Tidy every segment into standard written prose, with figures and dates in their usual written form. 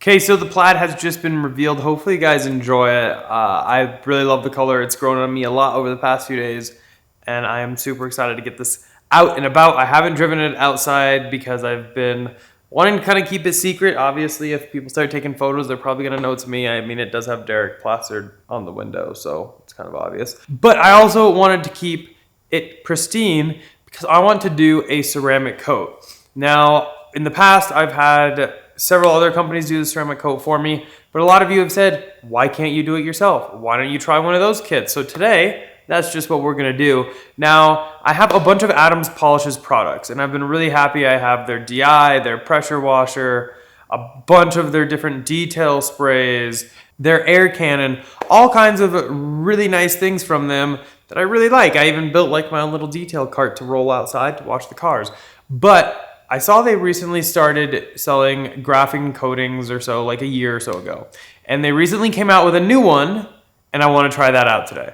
Okay, so the Plaid has just been revealed. Hopefully you guys enjoy it. I really love the color. It's grown on me a lot over the past few days, and I am super excited to get this out and about. I haven't driven it outside because I've been wanting to kind of keep it secret. Obviously, if people start taking photos, they're probably gonna know it's me. I mean, it does have Derek plastered on the window, so it's kind of obvious. But I also wanted to keep it pristine because I want to do a ceramic coat. Now, in the past, I've had several other companies do the ceramic coat for me, but a lot of you have said, why can't you do it yourself? Why don't you try one of those kits? So today, that's just what we're gonna do. Now, I have a bunch of Adams Polishes products, and I've been really happy. I have their DI, their pressure washer, a bunch of their different detail sprays, their air cannon, all kinds of really nice things from them that I really like. I even built like my own little detail cart to roll outside to wash the cars. But I saw they recently started selling graphing coatings or so, like a year or so ago. And they recently came out with a new one, and I want to try that out today.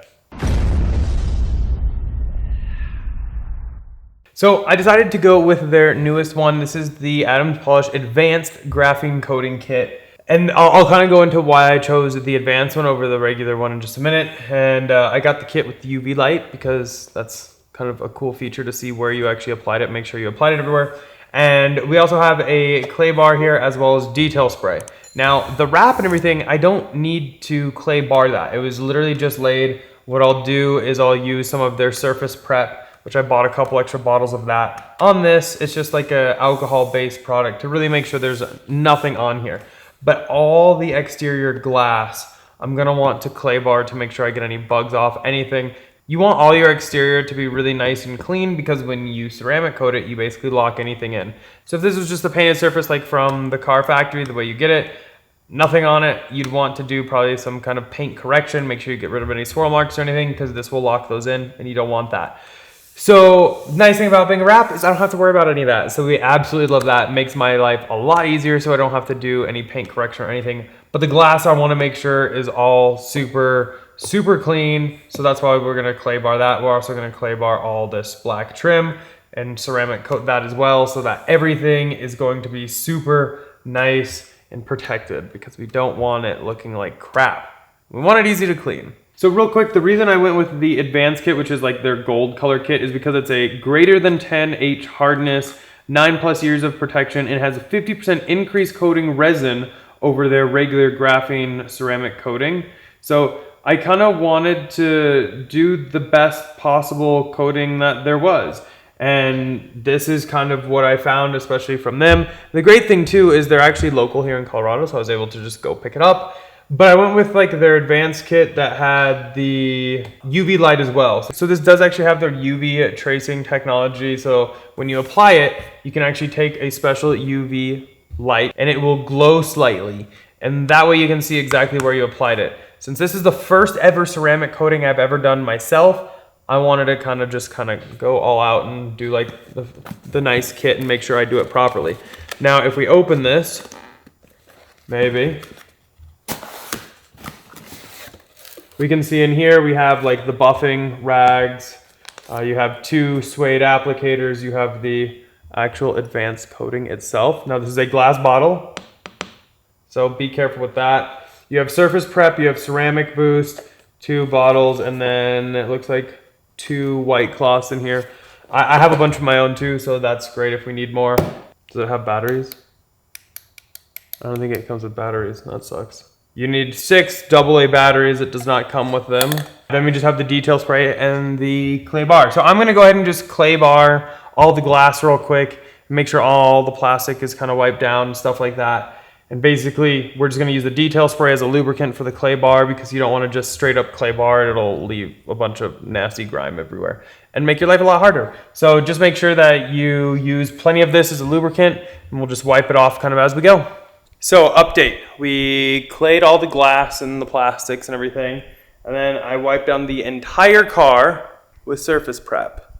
So I decided to go with their newest one. This is the Adams Polish Advanced Graphene Coating Kit. And I'll kind of go into why I chose the advanced one over the regular one in just a minute. And I got the kit with the UV light because that's kind of a cool feature to see where you actually applied it. Make sure you applied it everywhere. And we also have a clay bar here as well as detail spray. Now the wrap and everything, I don't need to clay bar that. It was literally just laid. What I'll do is I'll use some of their surface prep, which I bought a couple extra bottles of that. On this, it's just like an alcohol-based product to really make sure there's nothing on here. But all the exterior glass, I'm gonna want to clay bar to make sure I get any bugs off, anything. You want all your exterior to be really nice and clean because when you ceramic coat it, you basically lock anything in. So if this was just a painted surface like from the car factory, the way you get it, nothing on it, you'd want to do probably some kind of paint correction. Make sure you get rid of any swirl marks or anything because this will lock those in and you don't want that. So nice thing about being a wrap is I don't have to worry about any of that. So we absolutely love that. It makes my life a lot easier so I don't have to do any paint correction or anything. But the glass I want to make sure is all super clean. So that's why we're going to clay bar that. We're also going to clay bar all this black trim and ceramic coat that as well so that everything is going to be super nice and protected because we don't want it looking like crap. We want it easy to clean. So real quick, the reason I went with the advanced kit, which is like their gold color kit, is because it's a greater than 10H hardness, 9+ years of protection, and has a 50% increased coating resin over their regular graphene ceramic coating. So I kind of wanted to do the best possible coating that there was. And this is kind of what I found, especially from them. The great thing too is they're actually local here in Colorado, so I was able to just go pick it up. But I went with like their advanced kit that had the UV light as well. So this does actually have their UV tracing technology. So when you apply it, you can actually take a special UV light and it will glow slightly. And that way you can see exactly where you applied it. Since this is the first ever ceramic coating I've ever done myself, I wanted to kind of go all out and do like the nice kit and make sure I do it properly. Now, if we open this, maybe, we can see in here we have like the buffing rags. You have 2 suede applicators. You have the actual advanced coating itself. Now this is a glass bottle, so be careful with that. You have surface prep, you have ceramic boost, 2 bottles, and then it looks like 2 white cloths in here. I have a bunch of my own too, so that's great if we need more. Does it have batteries? I don't think it comes with batteries. That sucks. You need 6 AA batteries. It does not come with them. Then we just have the detail spray and the clay bar. So I'm gonna go ahead and just clay bar all the glass real quick, make sure all the plastic is kind of wiped down and stuff like that. And basically, we're just gonna use the detail spray as a lubricant for the clay bar because you don't wanna just straight up clay bar. It'll leave a bunch of nasty grime everywhere and make your life a lot harder. So just make sure that you use plenty of this as a lubricant and we'll just wipe it off kind of as we go. So update, we clayed all the glass and the plastics and everything, and then I wiped down the entire car with surface prep.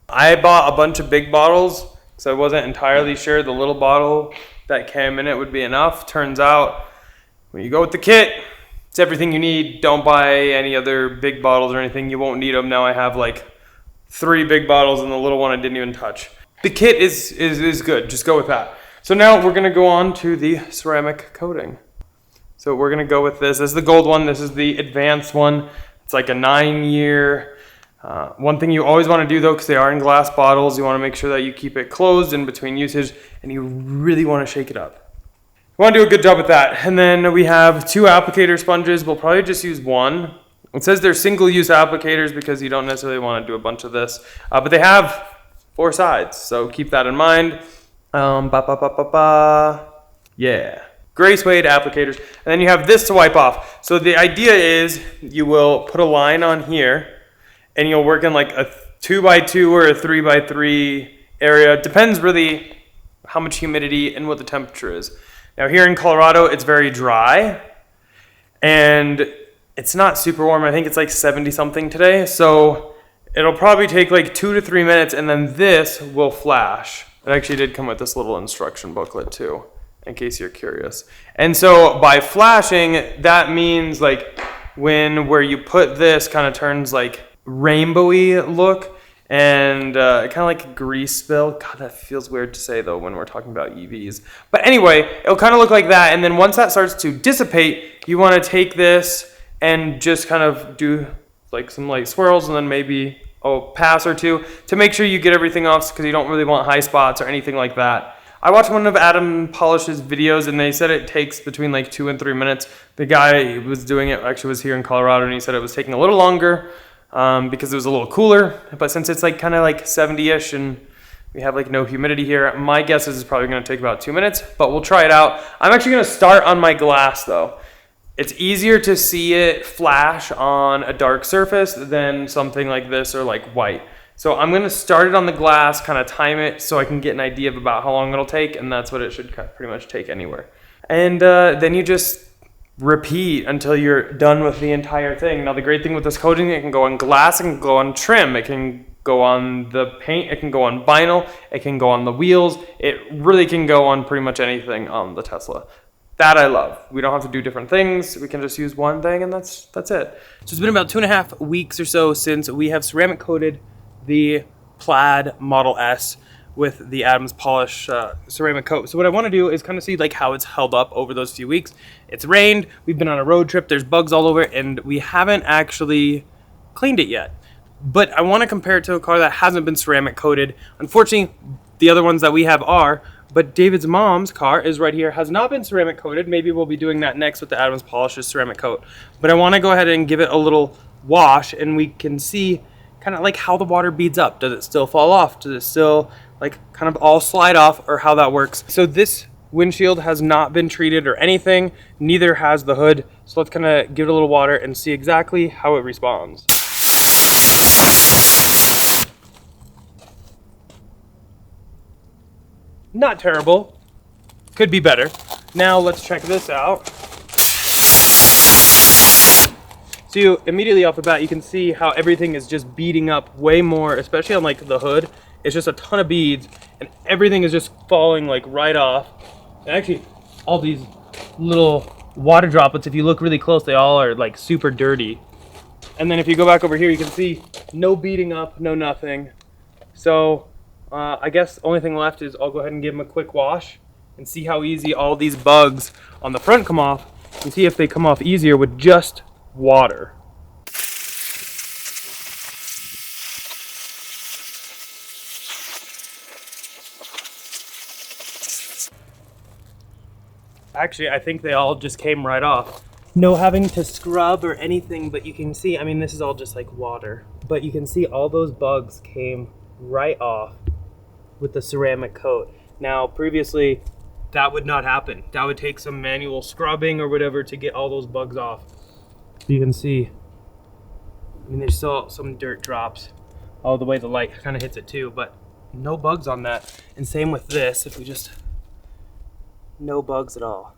I bought a bunch of big bottles because I wasn't entirely sure the little bottle that came in it would be enough. Turns out, when you go with the kit, it's everything you need. Don't buy any other big bottles or anything. You won't need them. Now I have like 3 big bottles and the little one I didn't even touch. The kit is good, just go with that. So now we're gonna go on to the ceramic coating. So we're gonna go with this. This is the gold one. This is the advanced one. It's like a 9-year. One thing you always want to do though, because they are in glass bottles, you want to make sure that you keep it closed in between usage, and you really want to shake it up. You want to do a good job with that. And then we have 2 applicator sponges. We'll probably just use one. It says they're single-use applicators because you don't necessarily want to do a bunch of this, but they have 4 sides, so keep that in mind. Yeah. Gray suede applicators. And then you have this to wipe off. So the idea is you will put a line on here and you'll work in like a 2x2 or a 3x3 area. It depends really how much humidity and what the temperature is. Now here in Colorado, it's very dry and it's not super warm. I think it's like 70 something today. So it'll probably take like 2 to 3 minutes and then this will flash. It actually did come with this little instruction booklet too, in case you're curious. And so by flashing, that means like where you put this kind of turns like rainbowy look and kind of like a grease spill. God, that feels weird to say though when we're talking about EVs. But anyway, it'll kind of look like that. And then once that starts to dissipate, you want to take this and just kind of do like some light swirls and then maybe a pass or 2 to make sure you get everything off because you don't really want high spots or anything like that. I watched one of Adam Polish's videos and they said it takes between like 2 and 3 minutes. The guy who was doing it actually was here in Colorado and he said it was taking a little longer because it was a little cooler. But since it's like kind of like 70-ish and we have like no humidity here, my guess is it's probably going to take about 2 minutes, but we'll try it out. I'm actually going to start on my glass though. It's easier to see it flash on a dark surface than something like this or like white. So I'm going to start it on the glass, kind of time it so I can get an idea of about how long it'll take, and that's what it should pretty much take anywhere. And then you just repeat until you're done with the entire thing. Now the great thing with this coating, it can go on glass, it can go on trim, it can go on the paint, it can go on vinyl, it can go on the wheels. It really can go on pretty much anything on the Tesla. That I love. We don't have to do different things. We can just use one thing and that's it. So it's been about 2.5 weeks or so since we have ceramic coated the Plaid Model S with the Adams Polish ceramic coat. So what I want to do is kind of see like how it's held up over those few weeks. It's rained, we've been on a road trip, there's bugs all over, and we haven't actually cleaned it yet. But I want to compare it to a car that hasn't been ceramic coated. Unfortunately, the other ones that we have are, but David's mom's car is right here, has not been ceramic coated. Maybe we'll be doing that next with the Adams Polish's ceramic coat. But I want to go ahead and give it a little wash and we can see kind of like how the water beads up. Does it still fall off? Does it still like kind of all slide off, or how that works? So this windshield has not been treated or anything, neither has the hood. So let's kind of give it a little water and see exactly how it responds. Not terrible, could be better. Now let's check this out. So you, immediately off the bat, you can see how everything is just beading up way more, especially on like the hood. It's just a ton of beads and everything is just falling like right off. And actually all these little water droplets, if you look really close, they all are like super dirty. And then if you go back over here, you can see no beading up, no nothing. So I guess the only thing left is I'll go ahead and give them a quick wash and see how easy all these bugs on the front come off, and see if they come off easier with just water. Actually, I think they all just came right off. No having to scrub or anything, but you can see, I mean, this is all just like water, but you can see all those bugs came right off with the ceramic coat. Now, previously, that would not happen. That would take some manual scrubbing or whatever to get all those bugs off. You can see, I mean, there's still some dirt drops all the way the light kind of hits it too, but no bugs on that. And same with this, if we just, no bugs at all.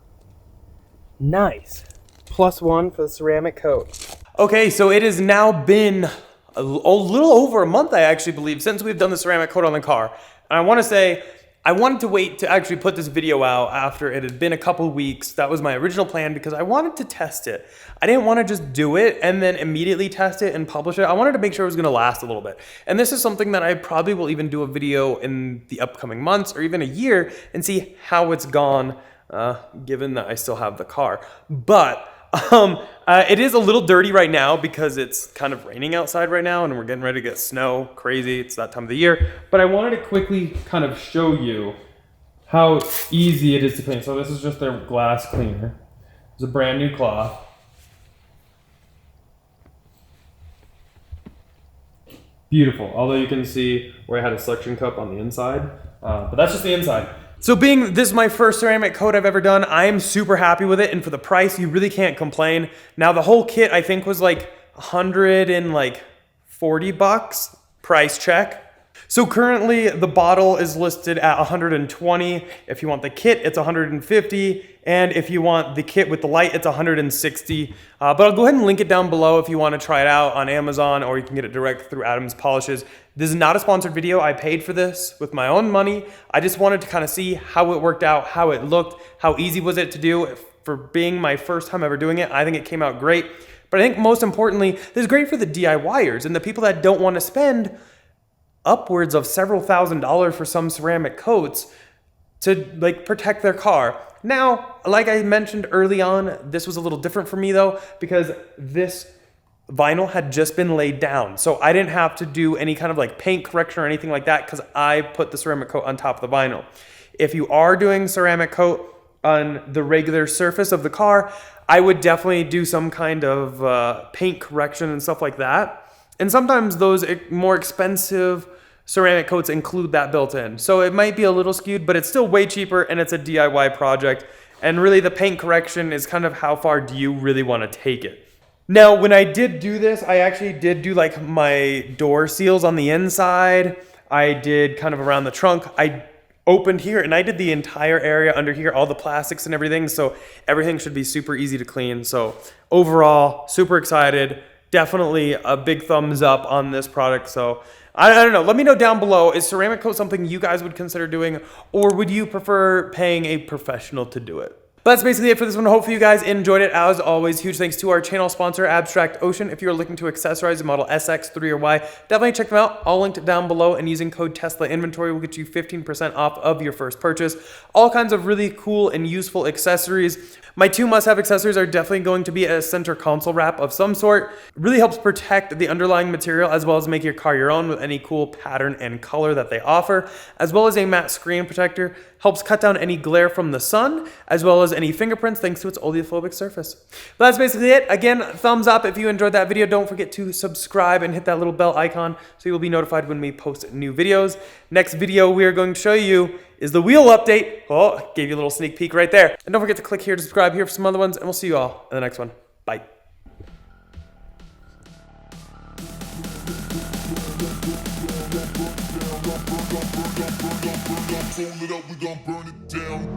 Nice. +1 for the ceramic coat. Okay, so it has now been a little over a month, I actually believe, since we've done the ceramic coat on the car. And I want to say I wanted to wait to actually put this video out after it had been a couple weeks. That was my original plan because I wanted to test it. I didn't want to just do it and then immediately test it and publish it. I wanted to make sure it was going to last a little bit. And this is something that I probably will even do a video in the upcoming months or even a year and see how it's gone, given that I still have the car. But it is a little dirty right now because it's kind of raining outside right now and we're getting ready to get snow. Crazy, it's that time of the year. But I wanted to quickly kind of show you how easy it is to clean. So this is just their glass cleaner. It's a brand new cloth. Beautiful, although you can see where I had a suction cup on the inside, but that's just the inside. So being this is my first ceramic coat I've ever done, I am super happy with it, and for the price, you really can't complain. Now the whole kit I think was like $140 price check. So currently the bottle is listed at 120. If you want the kit, it's 150. And if you want the kit with the light, it's 160. But I'll go ahead and link it down below if you want to try it out on Amazon, or you can get it direct through Adam's Polishes. This is not a sponsored video. I paid for this with my own money. I just wanted to kind of see how it worked out, how it looked, how easy was it to do. For being my first time ever doing it, I think it came out great. But I think most importantly, this is great for the DIYers and the people that don't want to spend upwards of several $1,000s for some ceramic coats to like protect their car. Now, like I mentioned early on, this was a little different for me though, because this vinyl had just been laid down. So I didn't have to do any kind of like paint correction or anything like that because I put the ceramic coat on top of the vinyl. If you are doing ceramic coat on the regular surface of the car, I would definitely do some kind of paint correction and stuff like that. And sometimes those more expensive ceramic coats include that built in. So it might be a little skewed, but it's still way cheaper and it's a DIY project. And really the paint correction is kind of how far do you really want to take it. Now, when I did do this, I actually did do like my door seals on the inside. I did kind of around the trunk. I opened here and I did the entire area under here, all the plastics and everything. So everything should be super easy to clean. So overall, super excited. Definitely a big thumbs up on this product. So I don't know. Let me know down below. Is ceramic coat something you guys would consider doing, or would you prefer paying a professional to do it? But that's basically it for this one. Hopefully you guys enjoyed it. As always, huge thanks to our channel sponsor, Abstract Ocean. If you're looking to accessorize the Model SX, 3, or Y, definitely check them out. All linked down below, and using code Tesla Inventory will get you 15% off of your first purchase. All kinds of really cool and useful accessories. My two must-have accessories are definitely going to be a center console wrap of some sort. It really helps protect the underlying material as well as make your car your own with any cool pattern and color that they offer, as well as a matte screen protector. Helps cut down any glare from the sun, as well as any fingerprints thanks to its oleophobic surface. But that's basically it. Again, thumbs up if you enjoyed that video. Don't forget to subscribe and hit that little bell icon so you'll be notified when we post new videos. Next video we are going to show you is the wheel update. Oh, gave you a little sneak peek right there. And don't forget to click here to subscribe here for some other ones, and we'll see you all in the next one. Bye. Fold it up, we gon' burn it down.